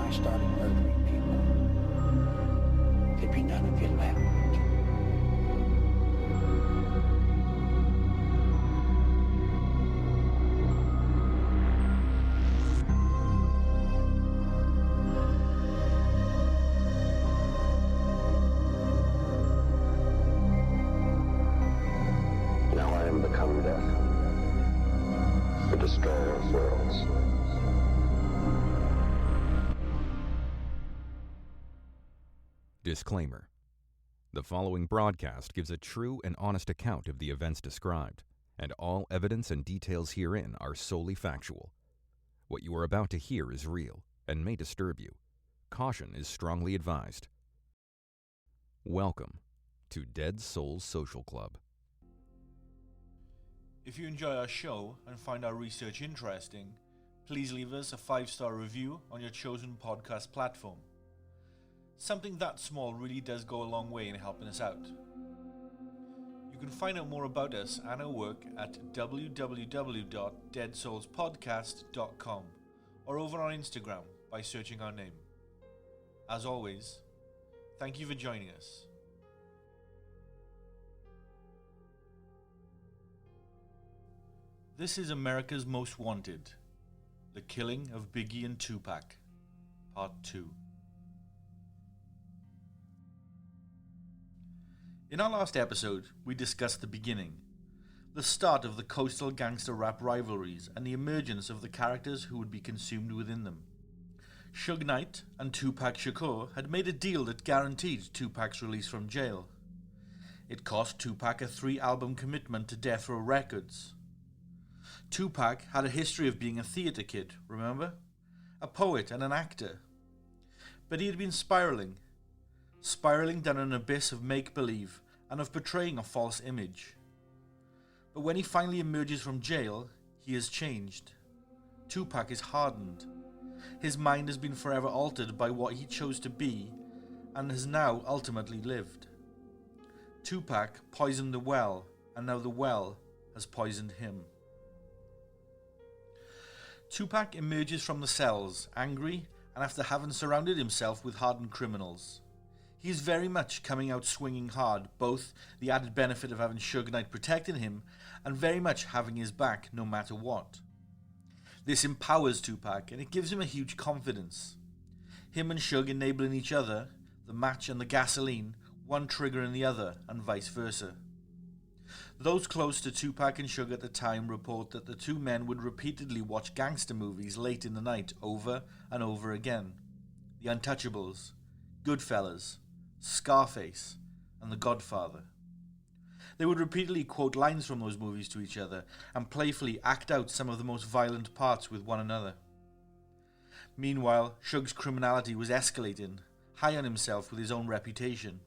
I started murdering people, there'd be none of you left. Now I am become death, the destroyer of worlds. Disclaimer. The following broadcast gives a true and honest account of the events described, and all evidence and details herein are solely factual. What you are about to hear is real and may disturb you. Caution is strongly advised. Welcome to Dead Souls Social Club. If you enjoy our show and find our research interesting, please leave us a 5-star review on your chosen podcast platform. Something that small really does go a long way in helping us out. You can find out more about us and our work at www.deadsoulspodcast.com or over on Instagram by searching our name. As always, thank you for joining us. This is America's Most Wanted, The Killing of Biggie and Tupac, Part 2. In our last episode, we discussed the beginning, the start of the coastal gangster rap rivalries and the emergence of the characters who would be consumed within them. Suge Knight and Tupac Shakur had made a deal that guaranteed Tupac's release from jail. It cost Tupac a 3-album commitment to Death Row Records. Tupac had a history of being a theatre kid, remember? A poet and an actor. But he had been spiralling down an abyss of make-believe and of portraying a false image. But when he finally emerges from jail, he has changed. Tupac is hardened. His mind has been forever altered by what he chose to be and has now ultimately lived. Tupac poisoned the well, and now the well has poisoned him. Tupac emerges from the cells, angry, and after having surrounded himself with hardened criminals. He is very much coming out swinging hard, both the added benefit of having Suge Knight protecting him, and very much having his back no matter what. This empowers Tupac, and it gives him a huge confidence. Him and Suge enabling each other, the match and the gasoline, one triggering the other, and vice versa. Those close to Tupac and Suge at the time report that the two men would repeatedly watch gangster movies late in the night over and over again. The Untouchables, Goodfellas, Scarface, and The Godfather. They would repeatedly quote lines from those movies to each other and playfully act out some of the most violent parts with one another. Meanwhile, Suge's criminality was escalating, high on himself with his own reputation.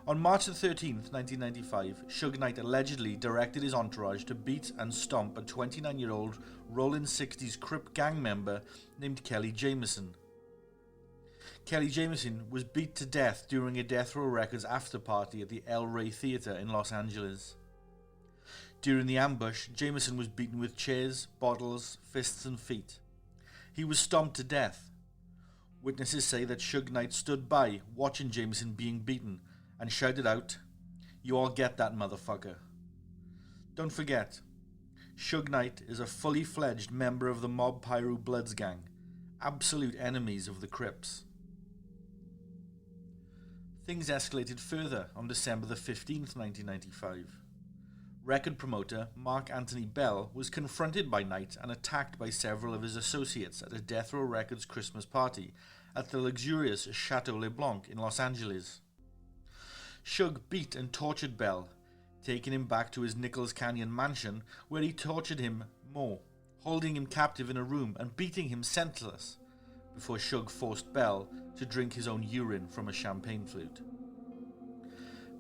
On March 13th, 1995, Suge Knight allegedly directed his entourage to beat and stomp a 29-year-old Rollin' 60s Crip gang member named Kelly Jamison. Kelly Jamison was beat to death during a Death Row Records after-party at the El Rey Theatre in Los Angeles. During the ambush, Jamison was beaten with chairs, bottles, fists and feet. He was stomped to death. Witnesses say that Suge Knight stood by, watching Jamison being beaten, and shouted out, "You all get that, motherfucker." Don't forget, Suge Knight is a fully fledged member of the Mob Piru Bloods gang, absolute enemies of the Crips. Things escalated further on December the 15th, 1995. Record promoter Mark Anthony Bell was confronted by Knight and attacked by several of his associates at a Death Row Records Christmas party at the luxurious Chateau LeBlanc in Los Angeles. Suge beat and tortured Bell, taking him back to his Nichols Canyon mansion where he tortured him more, holding him captive in a room and beating him senseless, before Suge forced Bell to drink his own urine from a champagne flute.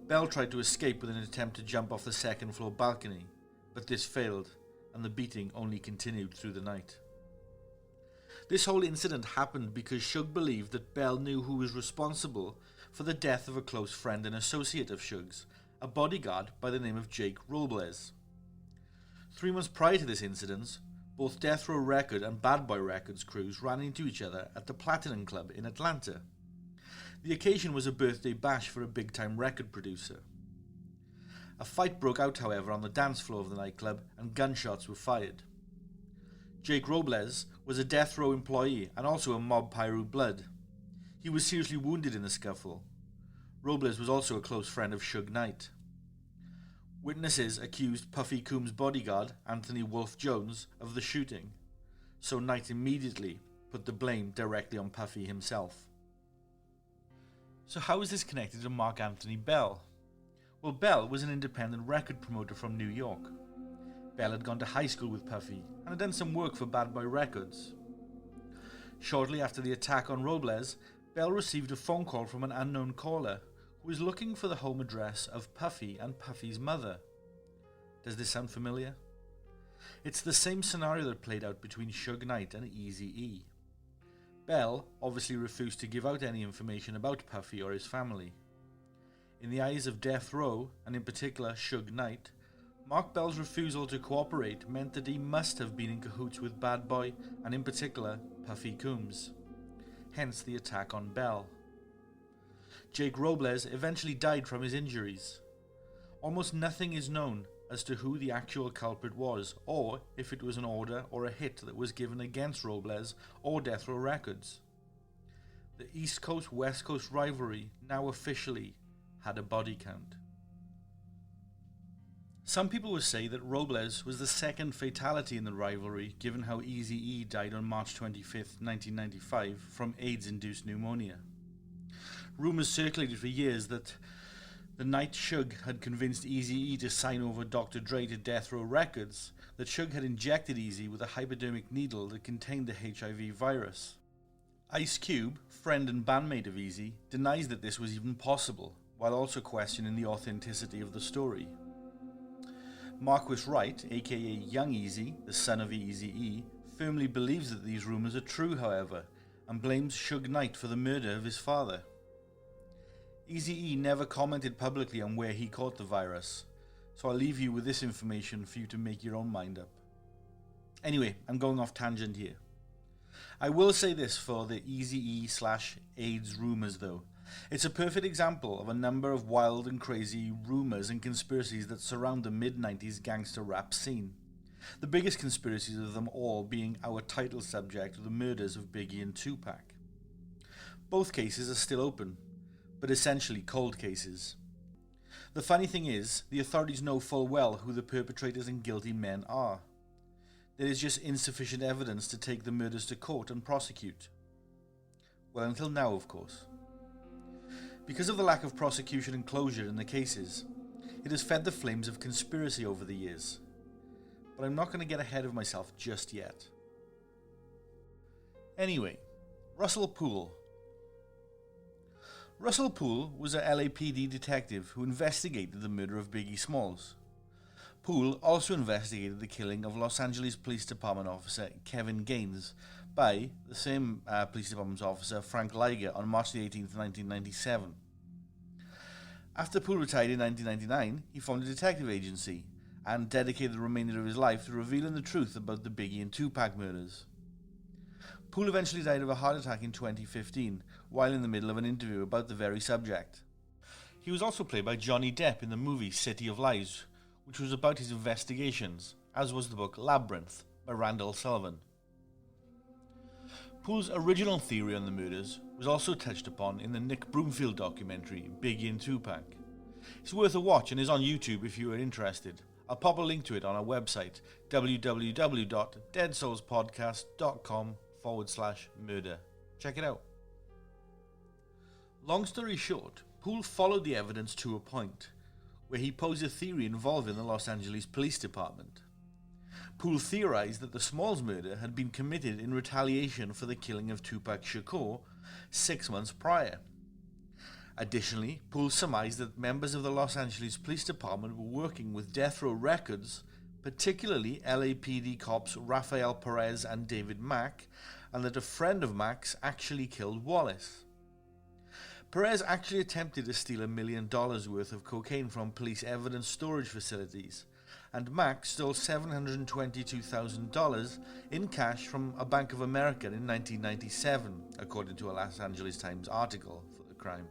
Bell tried to escape with an attempt to jump off the second-floor balcony, but this failed, and the beating only continued through the night. This whole incident happened because Suge believed that Bell knew who was responsible for the death of a close friend and associate of Suge's, a bodyguard by the name of Jake Robles. 3 months prior to this incident, both Death Row Record and Bad Boy Records crews ran into each other at the Platinum Club in Atlanta. The occasion was a birthday bash for a big-time record producer. A fight broke out, however, on the dance floor of the nightclub, and gunshots were fired. Jake Robles was a Death Row employee and also a Mob Piru blood. He was seriously wounded in the scuffle. Robles was also a close friend of Suge Knight. Witnesses accused Puffy Combs' bodyguard, Anthony Wolf Jones, of the shooting, so Knight immediately put the blame directly on Puffy himself. So how is this connected to Mark Anthony Bell? Well, Bell was an independent record promoter from New York. Bell had gone to high school with Puffy and had done some work for Bad Boy Records. Shortly after the attack on Robles, Bell received a phone call from an unknown caller who was looking for the home address of Puffy and Puffy's mother. Does this sound familiar? It's the same scenario that played out between Suge Knight and Eazy-E. Bell obviously refused to give out any information about Puffy or his family. In the eyes of Death Row, and in particular Suge Knight, Mark Bell's refusal to cooperate meant that he must have been in cahoots with Bad Boy, and in particular Puffy Combs. Hence the attack on Bell. Jake Robles eventually died from his injuries. Almost nothing is known as to who the actual culprit was, or if it was an order or a hit that was given against Robles or Death Row Records. The East Coast-West Coast rivalry now officially had a body count. Some people would say that Robles was the second fatality in the rivalry, given how Eazy-E died on March 25, 1995 from AIDS-induced pneumonia. Rumours circulated for years that the night Suge had convinced Eazy-E to sign over Dr. Dre to Death Row Records, that Suge had injected Eazy with a hypodermic needle that contained the HIV virus. Ice Cube, friend and bandmate of Eazy, denies that this was even possible, while also questioning the authenticity of the story. Marquis Wright, aka Young Eazy, the son of Eazy-E, firmly believes that these rumours are true, however, and blames Suge Knight for the murder of his father. Eazy-E never commented publicly on where he caught the virus, so I'll leave you with this information for you to make your own mind up. Anyway, I'm going off tangent here. I will say this for the Eazy-E/AIDS rumours though. It's a perfect example of a number of wild and crazy rumours and conspiracies that surround the mid-90s gangster rap scene. The biggest conspiracies of them all being our title subject of the murders of Biggie and Tupac. Both cases are still open, but essentially cold cases. The funny thing is, the authorities know full well who the perpetrators and guilty men are. There is just insufficient evidence to take the murders to court and prosecute. Well, until now, of course. Because of the lack of prosecution and closure in the cases, it has fed the flames of conspiracy over the years. But I'm not going to get ahead of myself just yet. Anyway, Russell Poole. Russell Poole was a LAPD detective who investigated the murder of Biggie Smalls. Poole also investigated the killing of Los Angeles Police Department officer Kevin Gaines by the same police department's officer Frank Liger on March 18, 1997. After Poole retired in 1999, he formed a detective agency and dedicated the remainder of his life to revealing the truth about the Biggie and Tupac murders. Poole eventually died of a heart attack in 2015 while in the middle of an interview about the very subject. He was also played by Johnny Depp in the movie City of Lies, which was about his investigations, as was the book Labyrinth by Randall Sullivan. Poole's original theory on the murders was also touched upon in the Nick Broomfield documentary Biggie and Tupac. It's worth a watch and is on YouTube if you are interested. I'll pop a link to it on our website, www.deadsoulspodcast.com/murder. Check it out. Long story short, Poole followed the evidence to a point, where he posed a theory involving the Los Angeles Police Department. Poole theorized that the Smalls murder had been committed in retaliation for the killing of Tupac Shakur 6 months prior. Additionally, Poole surmised that members of the Los Angeles Police Department were working with Death Row Records, particularly LAPD cops Rafael Perez and David Mack, and that a friend of Mack's actually killed Wallace. Perez actually attempted to steal $1 million worth of cocaine from police evidence storage facilities, and Mac stole $722,000 in cash from a Bank of America in 1997, according to a Los Angeles Times article for the crime.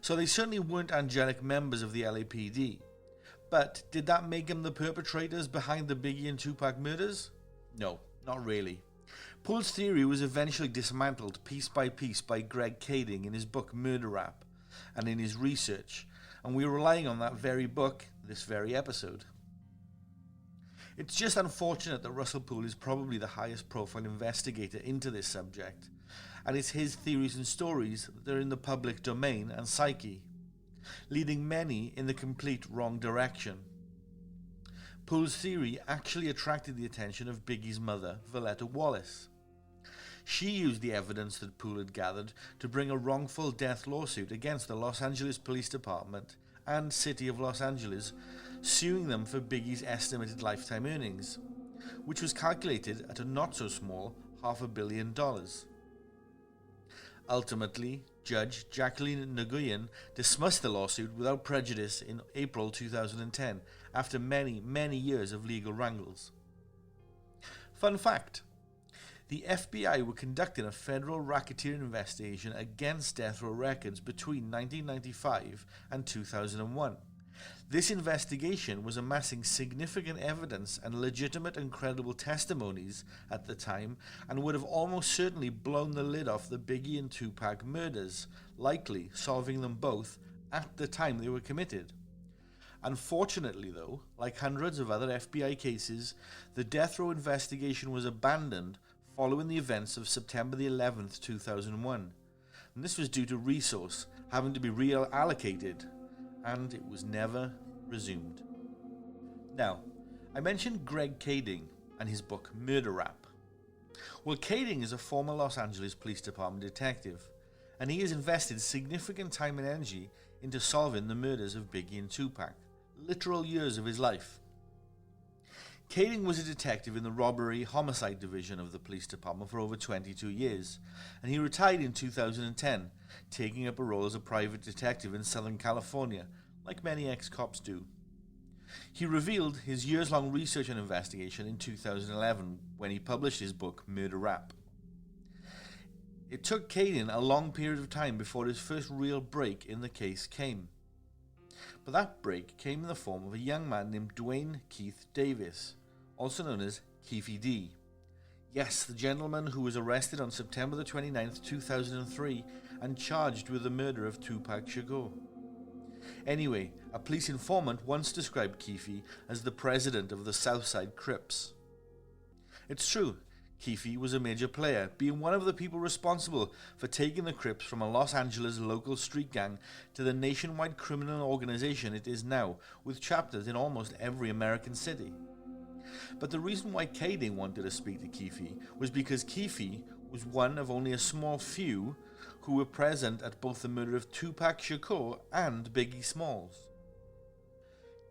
So they certainly weren't angelic members of the LAPD. But did that make them the perpetrators behind the Biggie and Tupac murders? No, not really. Poole's theory was eventually dismantled piece by piece by Greg Kading in his book Murder Rap and in his research, and we're relying on that very book this very episode. It's just unfortunate that Russell Poole is probably the highest profile investigator into this subject, and it's his theories and stories that are in the public domain and psyche, leading many in the complete wrong direction. Poole's theory actually attracted the attention of Biggie's mother, Valletta Wallace. She used the evidence that Poole had gathered to bring a wrongful death lawsuit against the Los Angeles Police Department and City of Los Angeles, suing them for Biggie's estimated lifetime earnings, which was calculated at a not-so-small $500 million. Ultimately, Judge Jacqueline Nguyen dismissed the lawsuit without prejudice in April 2010, after many, many years of legal wrangles. Fun fact: the FBI were conducting a federal racketeering investigation against Death Row Records between 1995 and 2001. This investigation was amassing significant evidence and legitimate and credible testimonies at the time, and would have almost certainly blown the lid off the Biggie and Tupac murders, likely solving them both at the time they were committed. Unfortunately though, like hundreds of other FBI cases, the death row investigation was abandoned following the events of September the 11th, 2001. And this was due to resource having to be reallocated, and it was never resumed. Now, I mentioned Greg Kading and his book Murder Rap. Well, Kading is a former Los Angeles Police Department detective, and he has invested significant time and energy into solving the murders of Biggie and Tupac, literal years of his life. Kading was a detective in the robbery homicide division of the police department for over 22 years, and he retired in 2010, taking up a role as a private detective in Southern California, like many ex-cops do. He revealed his years-long research and investigation in 2011 when he published his book Murder Rap. It took Kading a long period of time before his first real break in the case came. But that break came in the form of a young man named Dwayne Keith Davis, also known as Keefy D. Yes, the gentleman who was arrested on September the 29th, 2003 and charged with the murder of Tupac Shakur. Anyway, a police informant once described Keefy as the president of the Southside Crips. It's true, Keefy was a major player, being one of the people responsible for taking the Crips from a Los Angeles local street gang to the nationwide criminal organization it is now, with chapters in almost every American city. But the reason why Kading wanted to speak to Keefy was because Keefy was one of only a small few who were present at both the murder of Tupac Shakur and Biggie Smalls.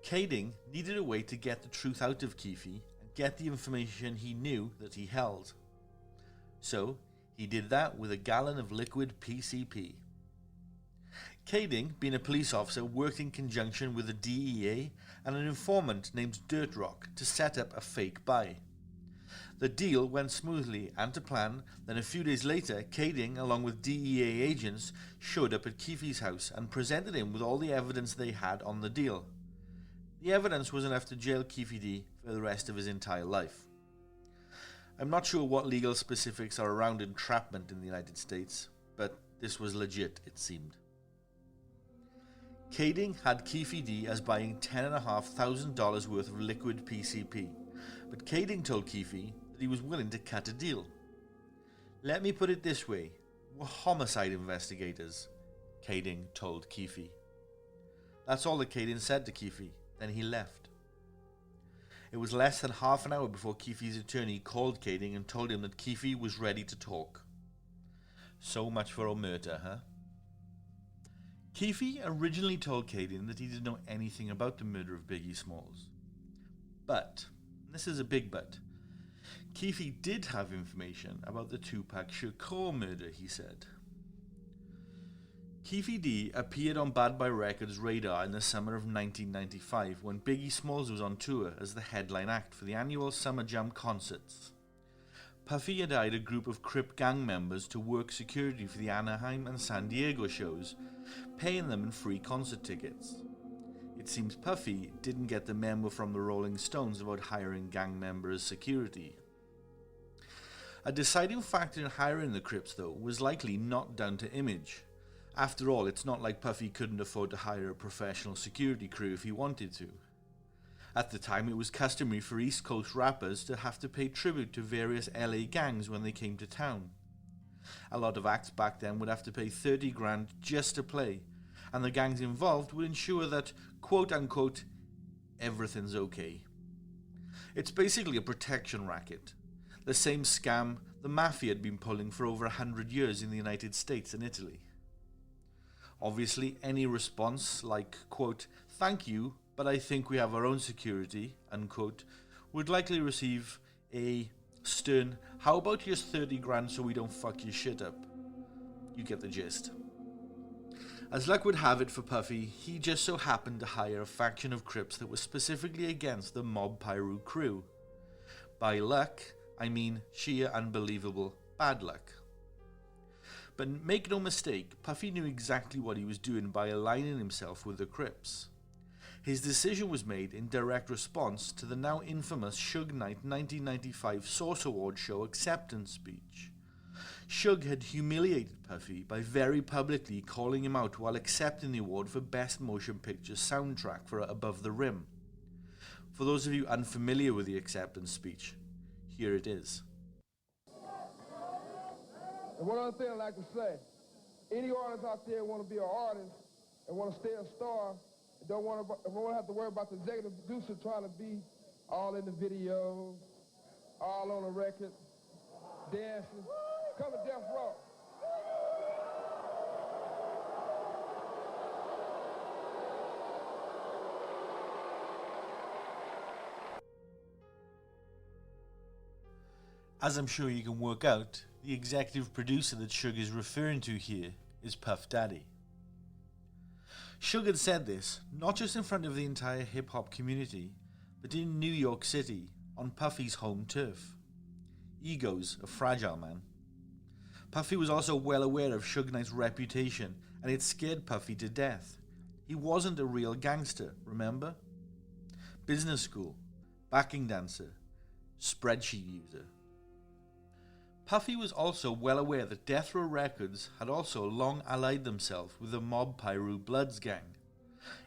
Kading needed a way to get the truth out of Keefy and get the information he knew that he held. So he did that with a gallon of liquid PCP. Kading, being a police officer, worked in conjunction with the DEA and an informant named Dirt Rock to set up a fake buy. The deal went smoothly and to plan. Then a few days later, Kading, along with DEA agents, showed up at Keefy's house and presented him with all the evidence they had on the deal. The evidence was enough to jail Keefy D for the rest of his entire life. I'm not sure what legal specifics are around entrapment in the United States, but this was legit, it seemed. Kading had Keefy D as buying $10,500 worth of liquid PCP, but Kading told Keefy that he was willing to cut a deal. Let me put it this way, we're homicide investigators, Kading told Keefy. That's all that Kading said to Keefy, then he left. It was less than half an hour before Keefy's attorney called Kading and told him that Keefy was ready to talk. So much for omerta, huh? Keefy originally told Kading that he didn't know anything about the murder of Biggie Smalls. But, and this is a big but, Keefy did have information about the Tupac Shakur murder, he said. Keefe D appeared on Bad Boy Records' radar in the summer of 1995 when Biggie Smalls was on tour as the headline act for the annual Summer Jam concerts. Puffy had hired a group of Crip gang members to work security for the Anaheim and San Diego shows, paying them in free concert tickets. It seems Puffy didn't get the memo from the Rolling Stones about hiring gang members as security. A deciding factor in hiring the Crips, though, was likely not down to image. After all, it's not like Puffy couldn't afford to hire a professional security crew if he wanted to. At the time, it was customary for East Coast rappers to have to pay tribute to various LA gangs when they came to town. A lot of acts back then would have to pay 30 grand just to play, and the gangs involved would ensure that, quote-unquote, everything's okay. It's basically a protection racket, the same scam the mafia had been pulling for over 100 years in the United States and Italy. Obviously, any response like, quote, thank you, but I think we have our own security, unquote, would likely receive a stern, how about here's 30 grand so we don't fuck your shit up? You get the gist. As luck would have it for Puffy, he just so happened to hire a faction of Crips that was specifically against the Mob Piru crew. By luck, I mean sheer unbelievable bad luck. But make no mistake, Puffy knew exactly what he was doing by aligning himself with the Crips. His decision was made in direct response to the now infamous Suge Knight 1995 Source Award show acceptance speech. Suge had humiliated Puffy by very publicly calling him out while accepting the award for Best Motion Picture Soundtrack for Above the Rim. For those of you unfamiliar with the acceptance speech, here it is. And one other thing I'd like to say, any artists out there want to be an artist and want to stay a star, and don't want to have to worry about the executive producer trying to be all in the video, all on the record, dancing, come to Death Row. As I'm sure you can work out, the executive producer that Suge is referring to here is Puff Daddy. Suge had said this not just in front of the entire hip-hop community, but in New York City, on Puffy's home turf. Ego's a fragile man. Puffy was also well aware of Suge Knight's reputation, and it scared Puffy to death. He wasn't a real gangster, remember? Business school, backing dancer, spreadsheet user. Puffy was also well aware that Death Row Records had also long allied themselves with the Mob Piru Bloods gang.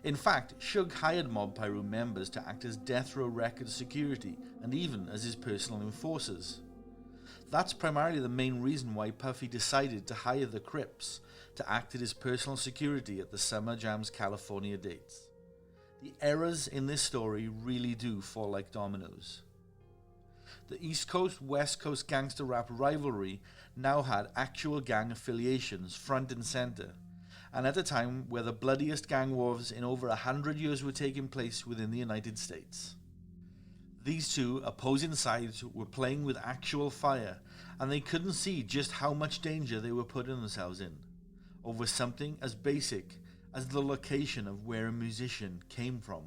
In fact, Suge hired Mob Piru members to act as Death Row Records security and even as his personal enforcers. That's primarily the main reason why Puffy decided to hire the Crips to act as his personal security at the Summer Jam's California dates. The errors in this story really do fall like dominoes. The East Coast-West Coast gangster rap rivalry now had actual gang affiliations front and center, and at a time where the bloodiest gang wars in over 100 years were taking place within the United States. These two opposing sides were playing with actual fire, and they couldn't see just how much danger they were putting themselves in, over something as basic as the location of where a musician came from.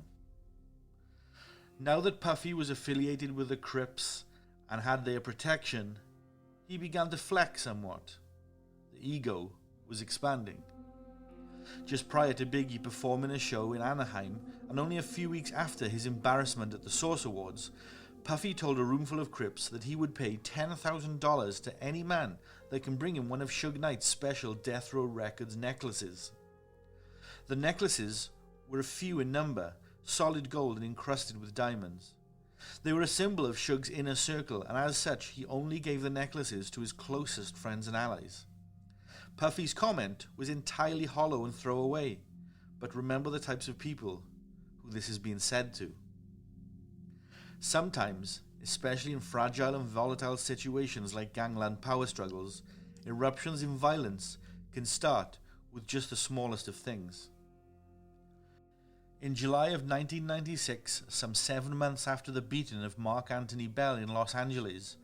Now that Puffy was affiliated with the Crips and had their protection, he began to flex somewhat. The ego was expanding. Just prior to Biggie performing a show in Anaheim, and only a few weeks after his embarrassment at the Source Awards, Puffy told a roomful of Crips that he would pay $10,000 to any man that can bring him one of Suge Knight's special Death Row Records necklaces. The necklaces were a few in number, solid gold and encrusted with diamonds. They were a symbol of Suge's inner circle, and as such, he only gave the necklaces to his closest friends and allies. Puffy's comment was entirely hollow and throwaway, but remember the types of people who this is being said to. Sometimes, especially in fragile and volatile situations like gangland power struggles, eruptions in violence can start with just the smallest of things. In July of 1996, some 7 months after the beating of Mark Anthony Bell in Los Angeles,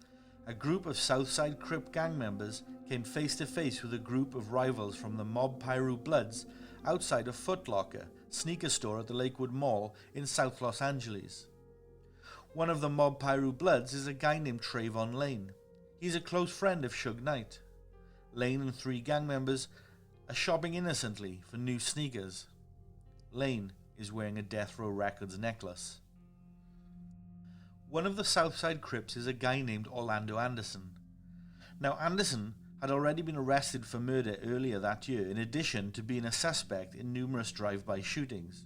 a group of Southside Crip gang members came face to face with a group of rivals from the Mob Piru Bloods outside a Foot Locker sneaker store at the Lakewood Mall in South Los Angeles. One of the Mob Piru Bloods is a guy named Trayvon Lane. He's a close friend of Suge Knight. Lane and 3 gang members are shopping innocently for new sneakers. Lane is wearing a Death Row Records necklace. One of the Southside Crips is a guy named Orlando Anderson. Now, Anderson had already been arrested for murder earlier that year, in addition to being a suspect in numerous drive-by shootings.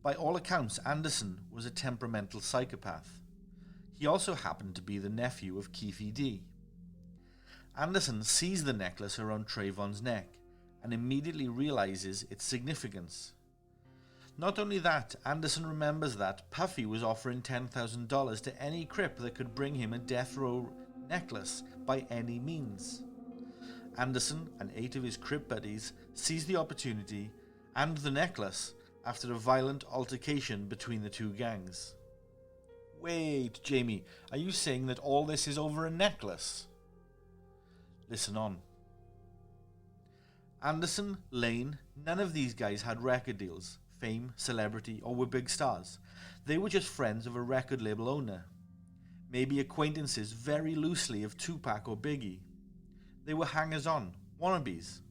By all accounts, Anderson was a temperamental psychopath. He also happened to be the nephew of Keefe D. Anderson sees the necklace around Trayvon's neck and immediately realizes its significance. Not only that, Anderson remembers that Puffy was offering $10,000 to any Crip that could bring him a Death Row necklace by any means. Anderson and 8 of his Crip buddies seize the opportunity and the necklace after a violent altercation between the 2 gangs. Wait, Jamie, are you saying that all this is over a necklace? Listen on. Anderson, Lane, none of these guys had record deals, fame, celebrity, or were big stars. They were just friends of a record label owner. Maybe acquaintances very loosely of Tupac or Biggie. They were hangers-on, wannabes.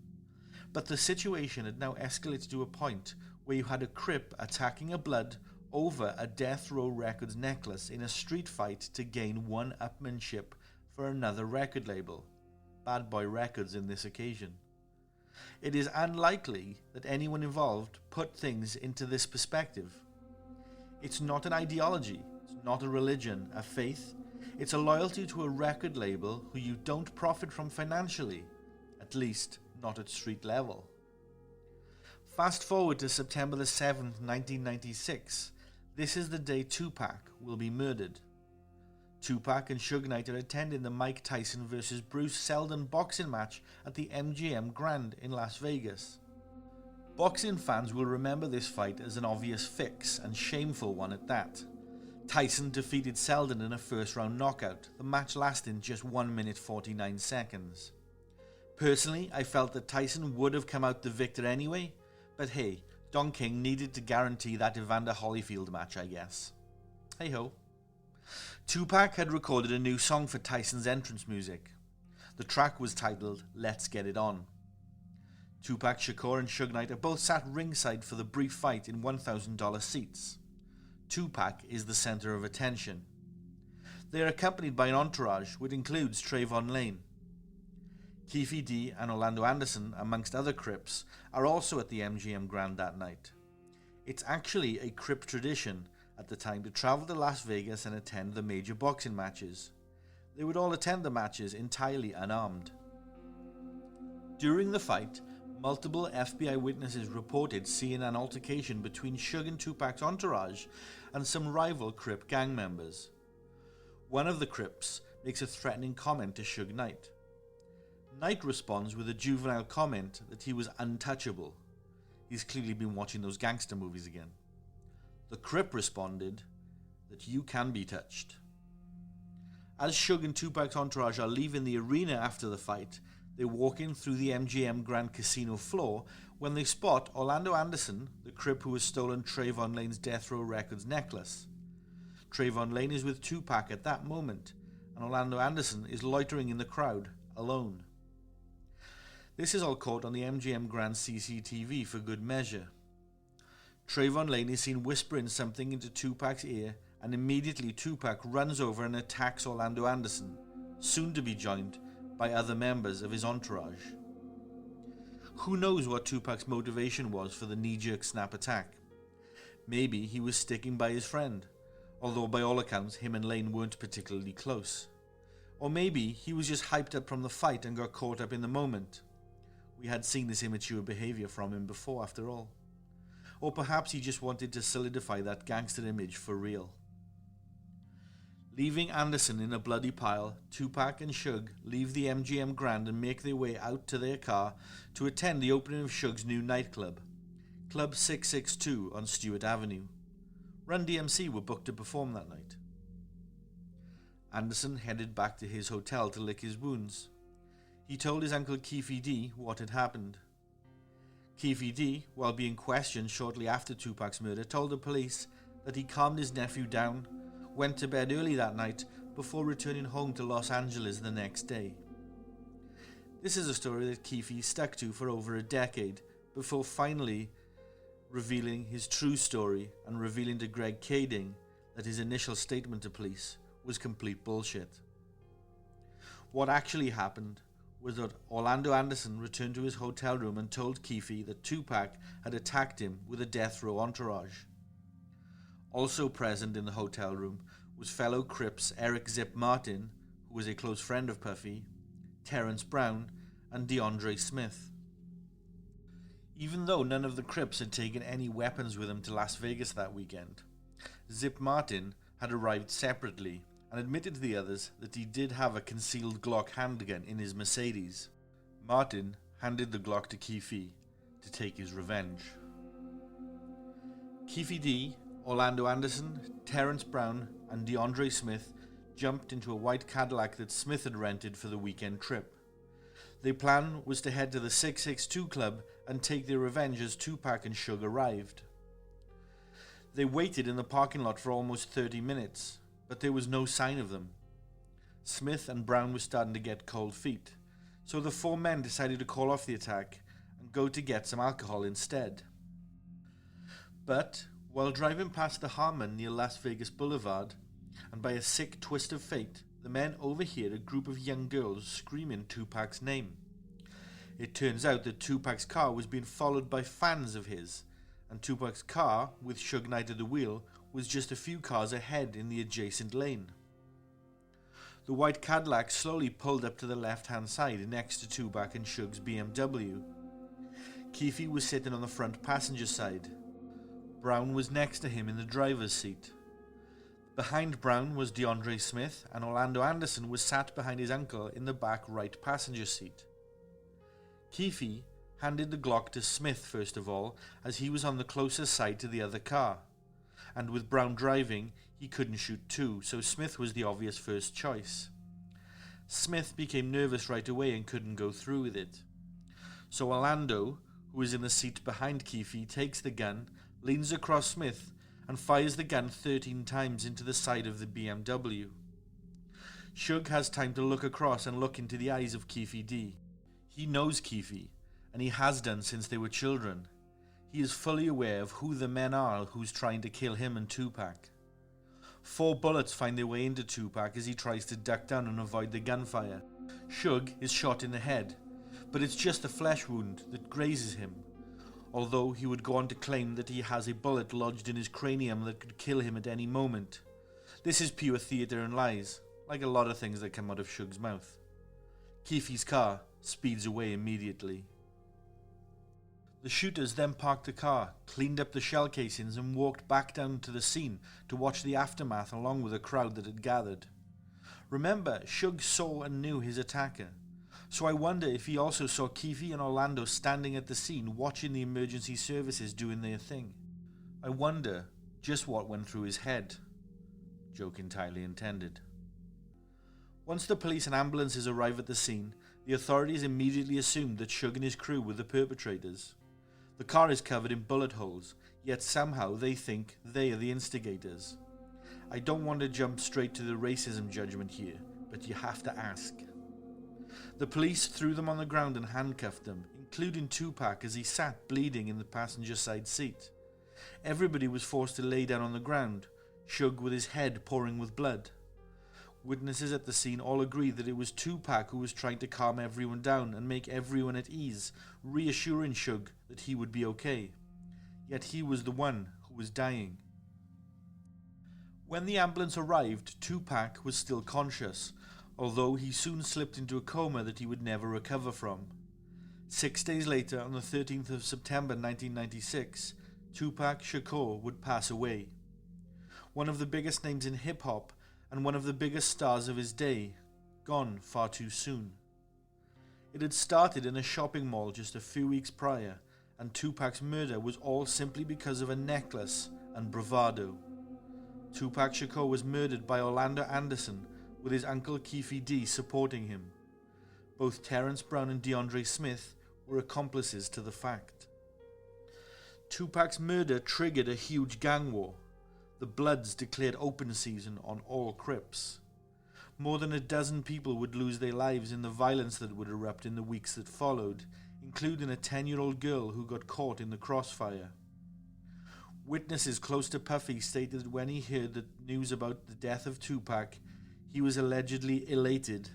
But the situation had now escalated to a point where you had a Crip attacking a Blood over a Death Row Records necklace in a street fight to gain one-upmanship for another record label, Bad Boy Records in this occasion. It is unlikely that anyone involved put things into this perspective. It's not an ideology, it's not a religion, a faith. It's a loyalty to a record label who you don't profit from financially, at least not at street level. Fast forward to September the 7th, 1996. This is the day Tupac will be murdered. Tupac and Suge Knight are attending the Mike Tyson vs. Bruce Seldon boxing match at the MGM Grand in Las Vegas. Boxing fans will remember this fight as an obvious fix, and shameful one at that. Tyson defeated Seldon in a first-round knockout, the match lasting just 1 minute 49 seconds. Personally, I felt that Tyson would have come out the victor anyway, but hey, Don King needed to guarantee that Evander Holyfield match, I guess. Hey ho. Tupac had recorded a new song for Tyson's entrance music. The track was titled Let's Get It On. Tupac, Shakur and Suge Knight are both sat ringside for the brief fight in $1,000 seats. Tupac is the center of attention. They are accompanied by an entourage which includes Trayvon Lane. Keefe D and Orlando Anderson, amongst other Crips, are also at the MGM Grand that night. It's actually a Crip tradition at the time to travel to Las Vegas and attend the major boxing matches. They would all attend the matches entirely unarmed. During the fight, multiple FBI witnesses reported seeing an altercation between Suge and Tupac's entourage and some rival Crip gang members. One of the Crips makes a threatening comment to Suge Knight. Knight responds with a juvenile comment that he was untouchable. He's clearly been watching those gangster movies again. The Crip responded that you can be touched. As Suge and Tupac's entourage are leaving the arena after the fight, they're walking through the MGM Grand Casino floor when they spot Orlando Anderson, the Crip who has stolen Trayvon Lane's Death Row Records necklace. Trayvon Lane is with Tupac at that moment, and Orlando Anderson is loitering in the crowd, alone. This is all caught on the MGM Grand CCTV for good measure. Trayvon Lane is seen whispering something into Tupac's ear, and immediately Tupac runs over and attacks Orlando Anderson, soon to be joined by other members of his entourage. Who knows what Tupac's motivation was for the knee-jerk snap attack? Maybe he was sticking by his friend, although by all accounts him and Lane weren't particularly close. Or maybe he was just hyped up from the fight and got caught up in the moment. We had seen this immature behavior from him before, after all. Or perhaps he just wanted to solidify that gangster image for real. Leaving Anderson in a bloody pile, Tupac and Suge leave the MGM Grand and make their way out to their car to attend the opening of Suge's new nightclub, Club 662 on Stewart Avenue. Run DMC were booked to perform that night. Anderson headed back to his hotel to lick his wounds. He told his uncle Keefe D what had happened. Keefe D, while being questioned shortly after Tupac's murder, told the police that he calmed his nephew down, went to bed early that night before returning home to Los Angeles the next day. This is a story that Keefe stuck to for over a decade before finally revealing his true story and revealing to Greg Kading that his initial statement to police was complete bullshit. What actually happened was that Orlando Anderson returned to his hotel room and told Keefe that Tupac had attacked him with a death row entourage. Also present in the hotel room was fellow Crips Eric Zip Martin, who was a close friend of Puffy, Terrence Brown, and DeAndre Smith. Even though none of the Crips had taken any weapons with them to Las Vegas that weekend, Zip Martin had arrived separately and admitted to the others that he did have a concealed Glock handgun in his Mercedes. Martin handed the Glock to Keefe to take his revenge. Keefe D, Orlando Anderson, Terrence Brown, and DeAndre Smith jumped into a white Cadillac that Smith had rented for the weekend trip. Their plan was to head to the 662 Club and take their revenge as Tupac and Suge arrived. They waited in the parking lot for almost 30 minutes, but there was no sign of them. Smith and Brown were starting to get cold feet, so the four men decided to call off the attack and go to get some alcohol instead. But while driving past the Harmon near Las Vegas Boulevard, and by a sick twist of fate, the men overheard a group of young girls screaming Tupac's name. It turns out that Tupac's car was being followed by fans of his, and Tupac's car, with Suge Knight at the wheel, was just a few cars ahead in the adjacent lane. The white Cadillac slowly pulled up to the left-hand side next to Tupac and Suge's BMW. Keefe was sitting on the front passenger side. Brown was next to him in the driver's seat. Behind Brown was DeAndre Smith, and Orlando Anderson was sat behind his uncle in the back right passenger seat. Keefe handed the Glock to Smith first of all, as he was on the closest side to the other car, and with Brown driving, he couldn't shoot too, so Smith was the obvious first choice. Smith became nervous right away and couldn't go through with it. So Orlando, who was in the seat behind Keefe, takes the gun, leans across Smith, and fires the gun 13 times into the side of the BMW. Suge has time to look across and look into the eyes of Keefe D. He knows Keefe, and he has done since they were children. He is fully aware of who the men are who's trying to kill him and Tupac. 4 bullets find their way into Tupac as he tries to duck down and avoid the gunfire. Suge is shot in the head, but it's just a flesh wound that grazes him, although he would go on to claim that he has a bullet lodged in his cranium that could kill him at any moment. This is pure theatre and lies, like a lot of things that come out of Suge's mouth. Keefe's car speeds away immediately. The shooters then parked the car, cleaned up the shell casings, and walked back down to the scene to watch the aftermath along with a crowd that had gathered. Remember, Suge saw and knew his attacker, so I wonder if he also saw Keefe and Orlando standing at the scene watching the emergency services doing their thing. I wonder just what went through his head. Joke entirely intended. Once the police and ambulances arrive at the scene, the authorities immediately assumed that Suge and his crew were the perpetrators. The car is covered in bullet holes, yet somehow they think they are the instigators. I don't want to jump straight to the racism judgment here, but you have to ask. The police threw them on the ground and handcuffed them, including Tupac as he sat bleeding in the passenger side seat. Everybody was forced to lay down on the ground, Suge with his head pouring with blood. Witnesses at the scene all agreed that it was Tupac who was trying to calm everyone down and make everyone at ease, reassuring Suge that he would be okay. Yet he was the one who was dying. When the ambulance arrived, Tupac was still conscious, although he soon slipped into a coma that he would never recover from. 6 days later, on the 13th of September 1996, Tupac Shakur would pass away. One of the biggest names in hip-hop, and one of the biggest stars of his day, gone far too soon. It had started in a shopping mall just a few weeks prior, and Tupac's murder was all simply because of a necklace and bravado. Tupac Shakur was murdered by Orlando Anderson, with his uncle Keefe D supporting him. Both Terrence Brown and DeAndre Smith were accomplices to the fact. Tupac's murder triggered a huge gang war. The Bloods declared open season on all Crips. More than a dozen people would lose their lives in the violence that would erupt in the weeks that followed, including a 10-year-old girl who got caught in the crossfire. Witnesses close to Puffy stated that when he heard the news about the death of Tupac, he was allegedly elated,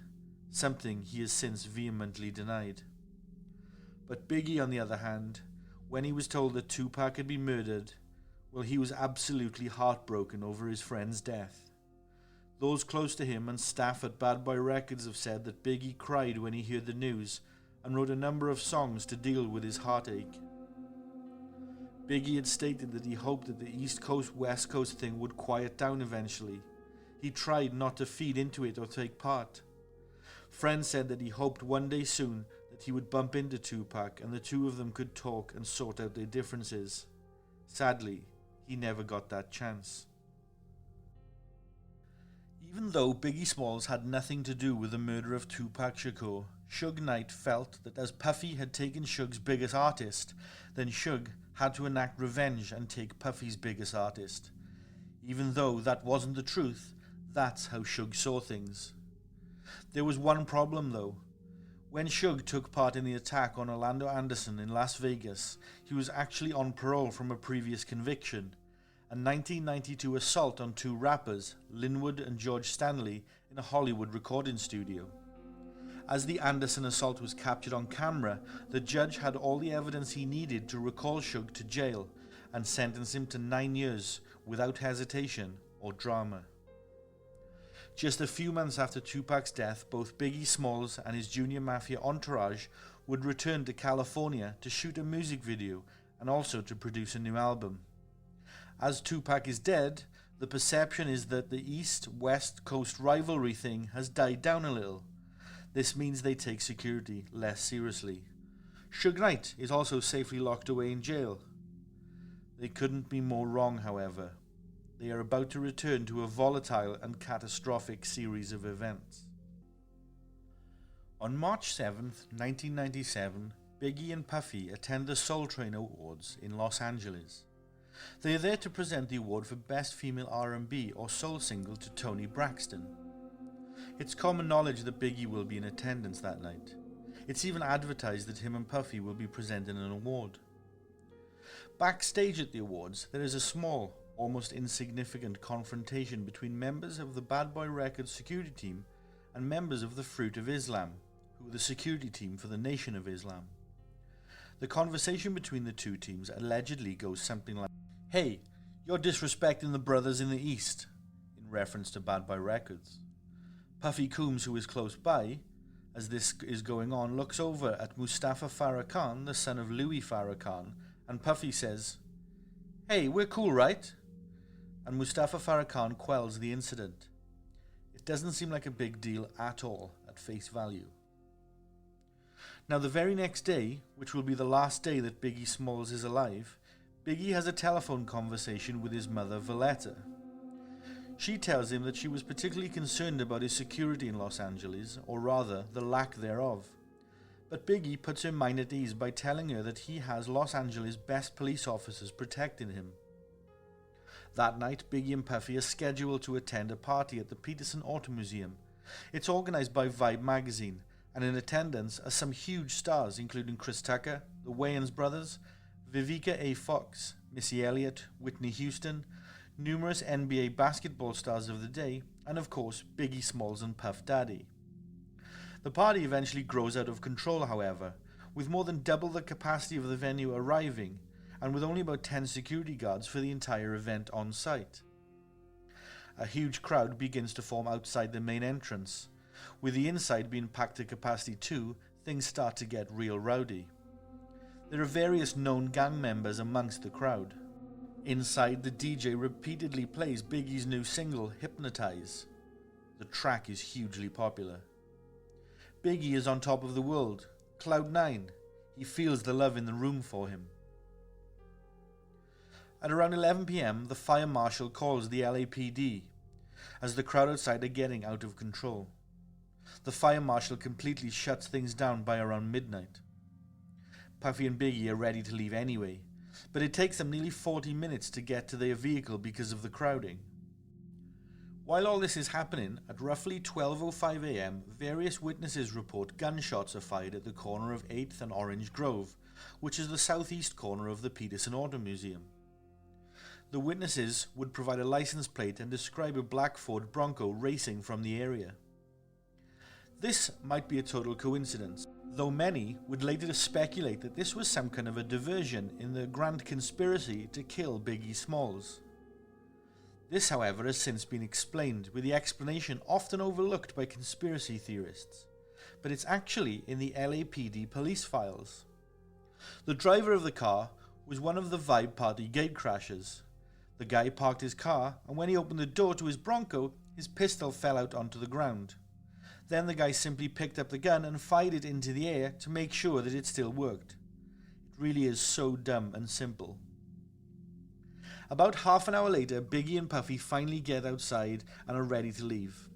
something he has since vehemently denied. But Biggie, on the other hand, when he was told that Tupac had been murdered, well, he was absolutely heartbroken over his friend's death. Those close to him and staff at Bad Boy Records have said that Biggie cried when he heard the news and wrote a number of songs to deal with his heartache. Biggie had stated that he hoped that the East Coast West Coast thing would quiet down eventually. He tried not to feed into it or take part. Friends said that he hoped one day soon that he would bump into Tupac and the two of them could talk and sort out their differences. Sadly, he never got that chance. Even though Biggie Smalls had nothing to do with the murder of Tupac Shakur, Suge Knight felt that as Puffy had taken Suge's biggest artist, then Suge had to enact revenge and take Puffy's biggest artist. Even though that wasn't the truth, that's how Suge saw things. There was one problem though. When Suge took part in the attack on Orlando Anderson in Las Vegas, he was actually on parole from a previous conviction, a 1992 assault on two rappers, Linwood and George Stanley, in a Hollywood recording studio. As the Anderson assault was captured on camera, the judge had all the evidence he needed to recall Suge to jail and sentence him to 9 years without hesitation or drama. Just a few months after Tupac's death, both Biggie Smalls and his junior mafia entourage would return to California to shoot a music video and also to produce a new album. As Tupac is dead, the perception is that the East-West Coast rivalry thing has died down a little. This means they take security less seriously. Suge Knight is also safely locked away in jail. They couldn't be more wrong, however. They are about to return to a volatile and catastrophic series of events. On March 7th, 1997, Biggie and Puffy attend the Soul Train Awards in Los Angeles. They are there to present the award for Best Female R&B or Soul Single to Toni Braxton. It's common knowledge that Biggie will be in attendance that night. It's even advertised that him and Puffy will be presenting an award. Backstage at the awards, there is a small, almost insignificant confrontation between members of the Bad Boy Records security team and members of the Fruit of Islam, who are the security team for the Nation of Islam. The conversation between the two teams allegedly goes something like, "Hey, you're disrespecting the brothers in the East," in reference to Bad Boy Records. Puffy Coombs, who is close by, as this is going on, looks over at Mustafa Farrakhan, the son of Louis Farrakhan, and Puffy says, "Hey, we're cool, right?" And Mustafa Farrakhan quells the incident. It doesn't seem like a big deal at all at face value. Now the very next day, which will be the last day that Biggie Smalls is alive, Biggie has a telephone conversation with his mother, Valletta. She tells him that she was particularly concerned about his security in Los Angeles, or rather, the lack thereof. But Biggie puts her mind at ease by telling her that he has Los Angeles' best police officers protecting him. That night, Biggie and Puffy are scheduled to attend a party at the Peterson Auto Museum. It's organized by Vibe magazine, and in attendance are some huge stars including Chris Tucker, the Wayans brothers, Vivica A. Fox, Missy Elliott, Whitney Houston, numerous NBA basketball stars of the day, and of course Biggie Smalls and Puff Daddy. The party eventually grows out of control, however, with more than double the capacity of the venue arriving, and with only about 10 security guards for the entire event on site. A huge crowd begins to form outside the main entrance. With the inside being packed to capacity too, things start to get real rowdy. There are various known gang members amongst the crowd. Inside, the DJ repeatedly plays Biggie's new single, Hypnotize. The track is hugely popular. Biggie is on top of the world, Cloud 9. He feels the love in the room for him. At around 11 p.m, the fire marshal calls the LAPD, as the crowd outside are getting out of control. The fire marshal completely shuts things down by around midnight. Puffy and Biggie are ready to leave anyway, but it takes them nearly 40 minutes to get to their vehicle because of the crowding. While all this is happening, at roughly 12:05 a.m, various witnesses report gunshots are fired at the corner of 8th and Orange Grove, which is the southeast corner of the Peterson Auto Museum. The witnesses would provide a license plate and describe a black Ford Bronco racing from the area. This might be a total coincidence, though many would later speculate that this was some kind of a diversion in the grand conspiracy to kill Biggie Smalls. This, however, has since been explained, with the explanation often overlooked by conspiracy theorists, but it's actually in the LAPD police files. The driver of the car was one of the Vibe Party gatecrashers. The guy parked his car, and when he opened the door to his Bronco, his pistol fell out onto the ground. Then the guy simply picked up the gun and fired it into the air to make sure that it still worked. It really is so dumb and simple. About half an hour later, Biggie and Puffy finally get outside and are ready to leave.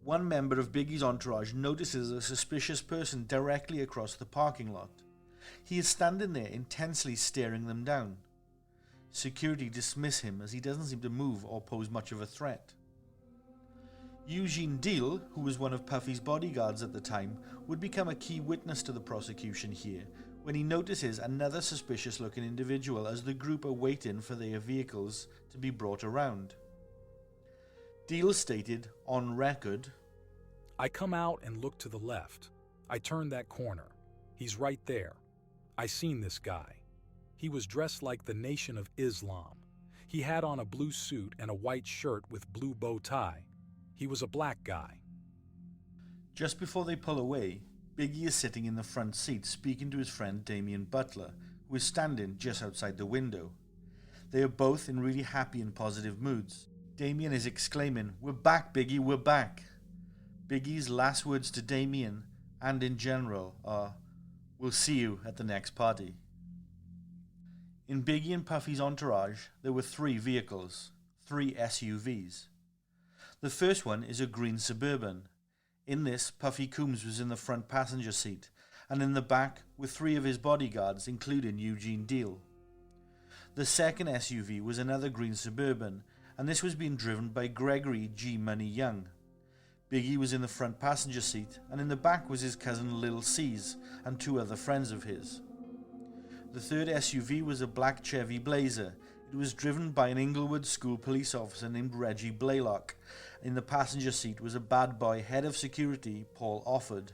One member of Biggie's entourage notices a suspicious person directly across the parking lot. He is standing there intensely staring them down. Security dismiss him as he doesn't seem to move or pose much of a threat. Eugene Deal, who was one of Puffy's bodyguards at the time, would become a key witness to the prosecution here when he notices another suspicious looking individual as the group are waiting for their vehicles to be brought around. Deal stated, on record, "I come out and look to the left. I turned that corner. He's right there. I seen this guy. He was dressed like the Nation of Islam. He had on a blue suit and a white shirt with blue bow tie. He was a black guy." Just before they pull away, Biggie is sitting in the front seat speaking to his friend Damian Butler, who is standing just outside the window. They are both in really happy and positive moods. Damian is exclaiming, "We're back, Biggie, we're back." Biggie's last words to Damian, and in general, are, "We'll see you at the next party." In Biggie and Puffy's entourage, there were 3 vehicles, 3 SUVs. The first one is a green Suburban. In this, Puffy Coombs was in the front passenger seat, and in the back were 3 of his bodyguards, including Eugene Deal. The second SUV was another green Suburban, and this was being driven by Gregory G. Money Young. Biggie was in the front passenger seat, and in the back was his cousin Lil C's and 2 other friends of his. The third SUV was a black Chevy Blazer. It was driven by an Inglewood school police officer named Reggie Blaylock. In the passenger seat was a bad boy head of security, Paul Offord.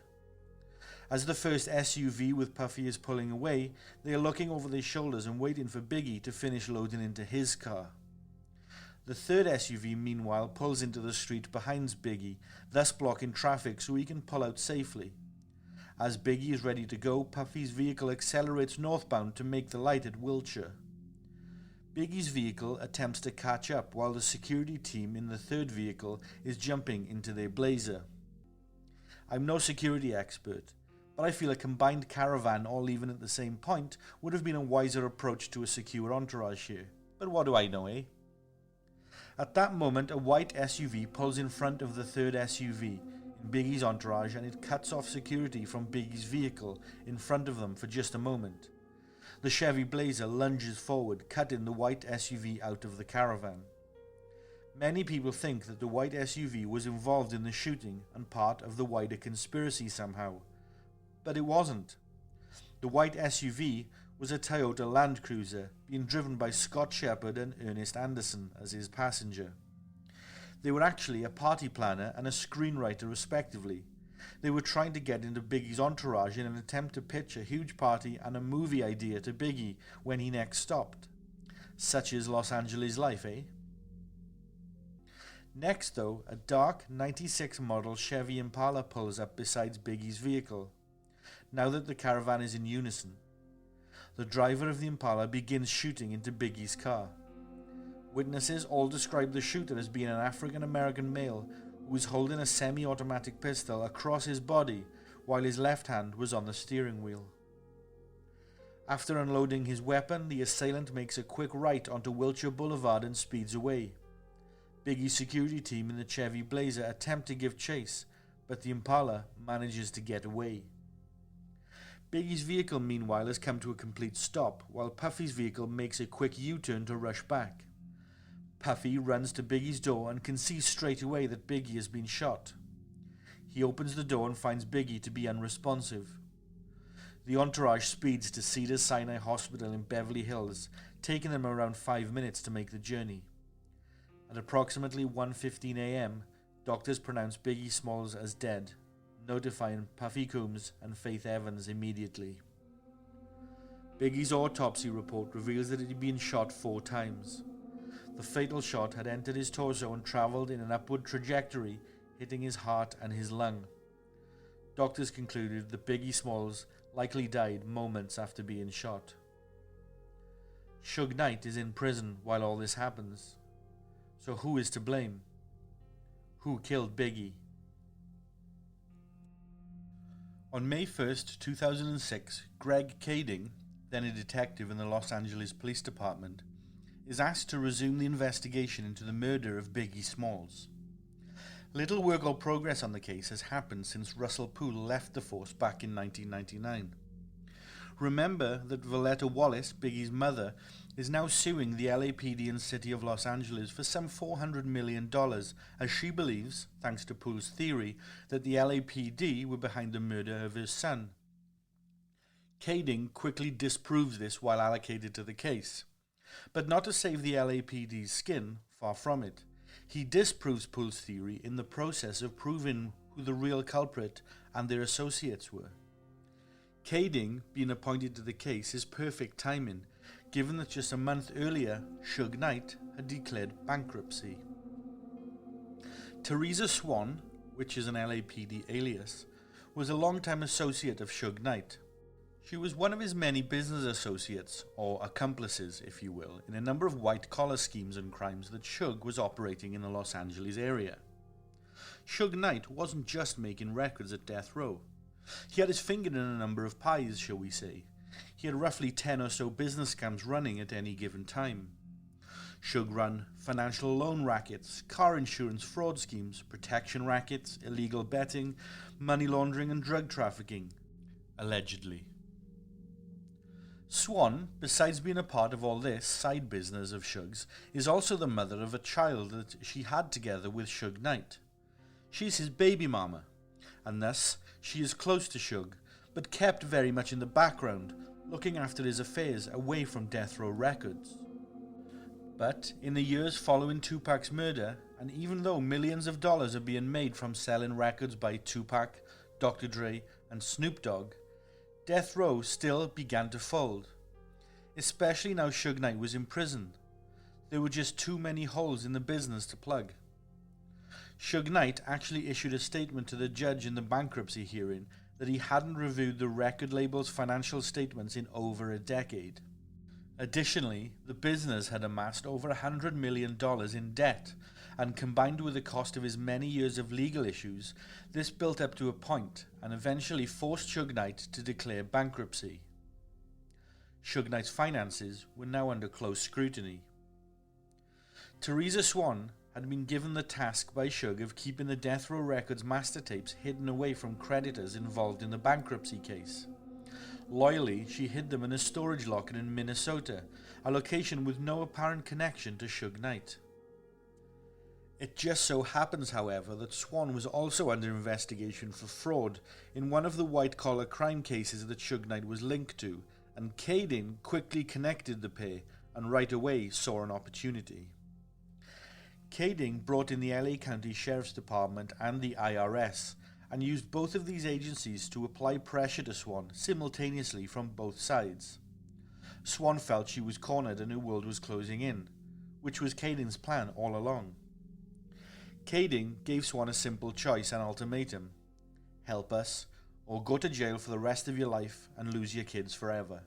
As the first SUV with Puffy is pulling away, they are looking over their shoulders and waiting for Biggie to finish loading into his car. The third SUV, meanwhile, pulls into the street behind Biggie, thus blocking traffic so he can pull out safely. As Biggie is ready to go, Puffy's vehicle accelerates northbound to make the light at Wilshire. Biggie's vehicle attempts to catch up while the security team in the third vehicle is jumping into their Blazer. I'm no security expert, but I feel a combined caravan all leaving at the same point would have been a wiser approach to a secure entourage here. But what do I know, eh? At that moment, a white SUV pulls in front of the third SUV in Biggie's entourage, and it cuts off security from Biggie's vehicle in front of them for just a moment. The Chevy Blazer lunges forward, cutting the white SUV out of the caravan. Many people think that the white SUV was involved in the shooting and part of the wider conspiracy somehow, but it wasn't. The white SUV was a Toyota Land Cruiser being driven by Scott Shepard and Ernest Anderson as his passenger. They were actually a party planner and a screenwriter respectively. They were trying to get into Biggie's entourage in an attempt to pitch a huge party and a movie idea to Biggie when he next stopped. Such is Los Angeles life, eh? Next though, a dark 96 model Chevy Impala pulls up beside Biggie's vehicle. Now that the caravan is in unison, the driver of the Impala begins shooting into Biggie's car. Witnesses all describe the shooter as being an African-American male who was holding a semi-automatic pistol across his body while his left hand was on the steering wheel. After unloading his weapon, the assailant makes a quick right onto Wilshire Boulevard and speeds away. Biggie's security team in the Chevy Blazer attempt to give chase, but the Impala manages to get away. Biggie's vehicle, meanwhile, has come to a complete stop, while Puffy's vehicle makes a quick U-turn to rush back. Puffy runs to Biggie's door and can see straight away that Biggie has been shot. He opens the door and finds Biggie to be unresponsive. The entourage speeds to Cedars-Sinai Hospital in Beverly Hills, taking them around 5 minutes to make the journey. At approximately 1:15 a.m., doctors pronounce Biggie Smalls as dead, notifying Puffy Coombs and Faith Evans immediately. Biggie's autopsy report reveals that he'd been shot 4 times. The fatal shot had entered his torso and travelled in an upward trajectory, hitting his heart and his lung. Doctors concluded that Biggie Smalls likely died moments after being shot. Suge Knight is in prison while all this happens. So who is to blame? Who killed Biggie? On May 1st, 2006, Greg Kading, then a detective in the Los Angeles Police Department, is asked to resume the investigation into the murder of Biggie Smalls. Little work or progress on the case has happened since Russell Poole left the force back in 1999. Remember that Valletta Wallace, Biggie's mother, is now suing the LAPD and City of Los Angeles for some $400 million, as she believes, thanks to Poole's theory, that the LAPD were behind the murder of her son. Kading quickly disproves this while allocated to the case. But not to save the LAPD's skin, far from it. He disproves Poole's theory in the process of proving who the real culprit and their associates were. Kading being appointed to the case is perfect timing, given that just a month earlier, Suge Knight had declared bankruptcy. Teresa Swan, which is an LAPD alias, was a long-time associate of Suge Knight. She was one of his many business associates, or accomplices, if you will, in a number of white-collar schemes and crimes that Suge was operating in the Los Angeles area. Suge Knight wasn't just making records at death row. He had his finger in a number of pies, shall we say. He had roughly 10 or so business scams running at any given time. Suge ran financial loan rackets, car insurance fraud schemes, protection rackets, illegal betting, money laundering and drug trafficking, allegedly. Swan, besides being a part of all this side business of Suge's, is also the mother of a child that she had together with Suge Knight. She's his baby mama, and thus she is close to Suge, but kept very much in the background, looking after his affairs away from Death Row Records. But in the years following Tupac's murder, and even though millions of dollars are being made from selling records by Tupac, Dr. Dre, and Snoop Dogg, Death Row still began to fold, especially now Suge Knight was in prison. There were just too many holes in the business to plug. Suge Knight actually issued a statement to the judge in the bankruptcy hearing that he hadn't reviewed the record label's financial statements in over a decade. Additionally, the business had amassed over $100 million in debt, and combined with the cost of his many years of legal issues, this built up to a point and eventually forced Suge Knight to declare bankruptcy. Suge Knight's finances were now under close scrutiny. Teresa Swan had been given the task by Suge of keeping the Death Row Records master tapes hidden away from creditors involved in the bankruptcy case. Loyally, she hid them in a storage locker in Minnesota, a location with no apparent connection to Suge Knight. It just so happens, however, that Swan was also under investigation for fraud in one of the white-collar crime cases that Suge Knight was linked to, and Kading quickly connected the pair and right away saw an opportunity. Kading brought in the LA County Sheriff's Department and the IRS, and used both of these agencies to apply pressure to Swan simultaneously from both sides. Swan felt she was cornered and her world was closing in, which was Kading's plan all along. Kading gave Swan a simple choice and ultimatum: help us, or go to jail for the rest of your life and lose your kids forever.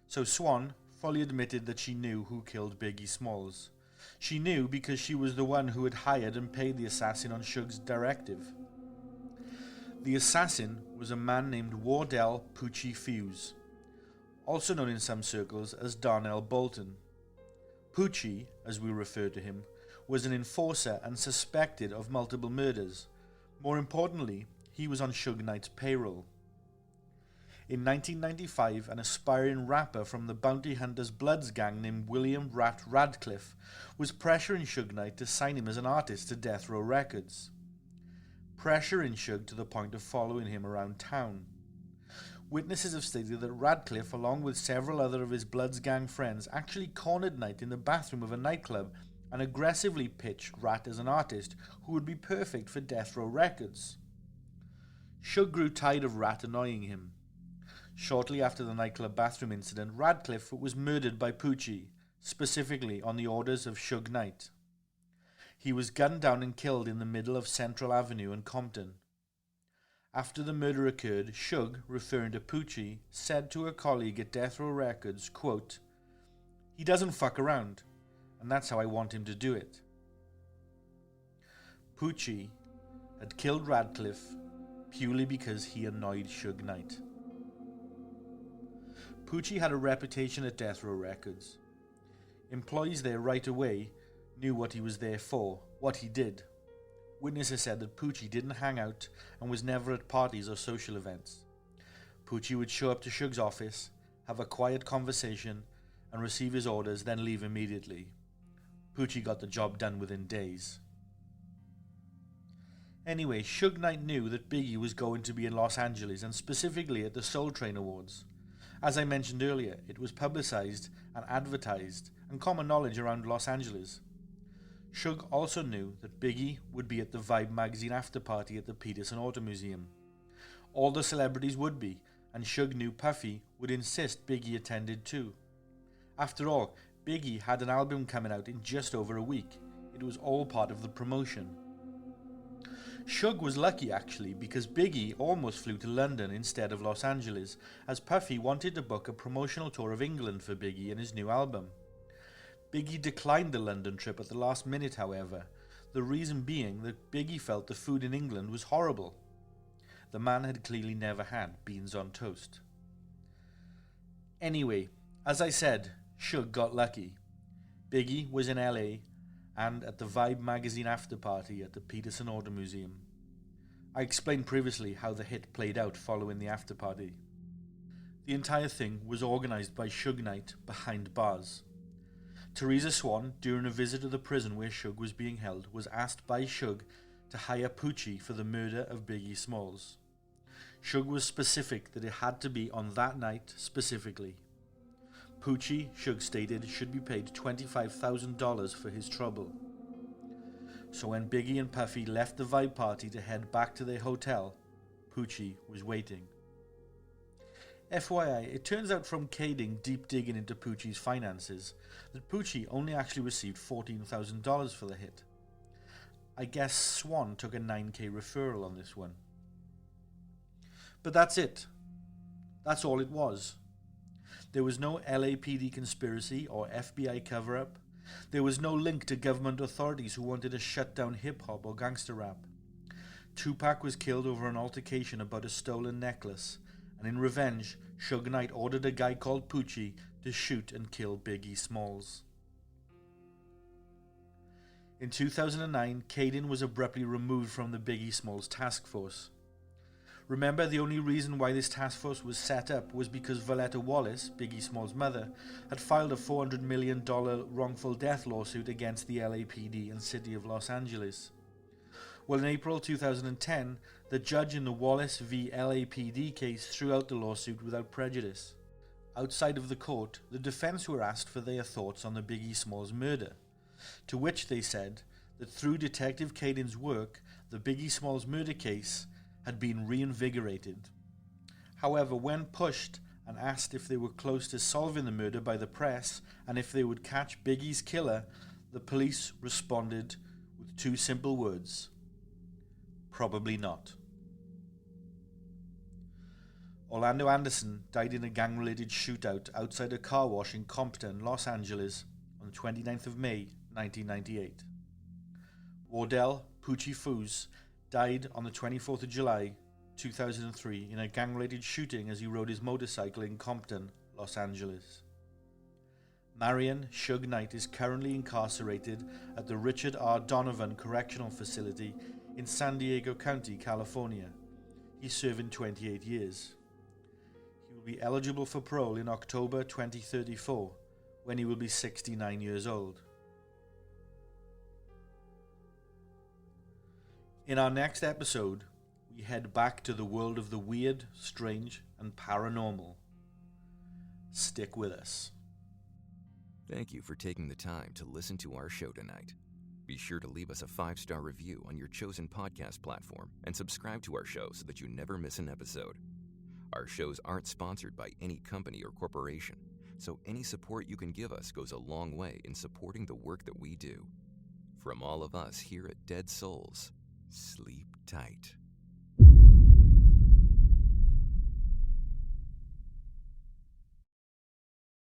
So Swan fully admitted that she knew who killed Biggie Smalls. She knew because she was the one who had hired and paid the assassin on Suge's directive. The assassin was a man named Wardell Poochie Fuse, also known in some circles as Darnell Bolton. Poochie, as we refer to him, was an enforcer and suspected of multiple murders, More importantly, he was on Suge Knight's payroll. In 1995, an aspiring rapper from the Bounty Hunters Bloods gang named William Rat Radcliffe was pressuring Suge Knight to sign him as an artist to Death Row Records. Pressuring Suge to the point of following him around town. Witnesses have stated that Radcliffe, along with several other of his Bloods gang friends, actually cornered Knight in the bathroom of a nightclub and aggressively pitched Rat as an artist who would be perfect for Death Row Records. Suge grew tired of Rat annoying him. Shortly after the nightclub bathroom incident, Radcliffe was murdered by Poochie, specifically on the orders of Suge Knight. He was gunned down and killed in the middle of Central Avenue in Compton. After the murder occurred, Suge, referring to Poochie, said to a colleague at Death Row Records, quote, "He doesn't fuck around, and that's how I want him to do it." Poochie had killed Radcliffe purely because he annoyed Suge Knight. Poochie had a reputation at Death Row Records. Employees there right away knew what he was there for, what he did. Witnesses said that Poochie didn't hang out and was never at parties or social events. Poochie would show up to Suge's office, have a quiet conversation, and receive his orders, then leave immediately. Poochie got the job done within days. Anyway, Suge Knight knew that Biggie was going to be in Los Angeles, and specifically at the Soul Train Awards. As I mentioned earlier, it was publicized and advertised, and common knowledge around Los Angeles. Suge also knew that Biggie would be at the Vibe magazine after party at the Peterson Auto Museum. All the celebrities would be, and Suge knew Puffy would insist Biggie attended too. After all, Biggie had an album coming out in just over a week. It was all part of the promotion. Suge was lucky actually, because Biggie almost flew to London instead of Los Angeles, as Puffy wanted to book a promotional tour of England for Biggie and his new album. Biggie declined the London trip at the last minute, however, the reason being that Biggie felt the food in England was horrible. The man had clearly never had beans on toast. Anyway, as I said, Suge got lucky. Biggie was in LA and at the Vibe magazine after party at the Peterson Auto Museum. I explained previously how the hit played out following the after party. The entire thing was organised by Suge Knight behind bars. Teresa Swan, during a visit to the prison where Suge was being held, was asked by Suge to hire Poochie for the murder of Biggie Smalls. Suge was specific that it had to be on that night specifically. Poochie, Suge stated, should be paid $25,000 for his trouble. So when Biggie and Puffy left the Vibe party to head back to their hotel, Poochie was waiting. FYI, it turns out from Kading deep digging into Poochie's finances that Poochie only actually received $14,000 for the hit. I guess Swan took a $9,000 referral on this one. But that's it. That's all it was. There was no LAPD conspiracy or FBI cover-up. There was no link to government authorities who wanted to shut down hip-hop or gangster rap. Tupac was killed over an altercation about a stolen necklace, and in revenge, Suge Knight ordered a guy called Poochie to shoot and kill Biggie Smalls. In 2009, Kading was abruptly removed from the Biggie Smalls task force. Remember, the only reason why this task force was set up was because Valletta Wallace, Biggie Smalls' mother, had filed a $400 million wrongful death lawsuit against the LAPD and City of Los Angeles. Well, in April 2010, the judge in the Wallace v. LAPD case threw out the lawsuit without prejudice. Outside of the court, the defense were asked for their thoughts on the Biggie Smalls murder, to which they said that through Detective Kading's work, the Biggie Smalls murder case had been reinvigorated. However, when pushed and asked if they were close to solving the murder by the press and if they would catch Biggie's killer, the police responded with two simple words: probably not. Orlando Anderson died in a gang-related shootout outside a car wash in Compton, Los Angeles on the 29th of May, 1998. Wardell Poochie Foose died on the 24th of July, 2003 in a gang-related shooting as he rode his motorcycle in Compton, Los Angeles. Marion Suge Knight is currently incarcerated at the Richard R. Donovan Correctional Facility in San Diego County, California. He's serving 28 years. He will be eligible for parole in October 2034, when he will be 69 years old. In our next episode, we head back to the world of the weird, strange, and paranormal. Stick with us. Thank you for taking the time to listen to our show tonight. Be sure to leave us a 5-star review on your chosen podcast platform and subscribe to our show so that you never miss an episode. Our shows aren't sponsored by any company or corporation, so any support you can give us goes a long way in supporting the work that we do. From all of us here at Dead Souls, sleep tight.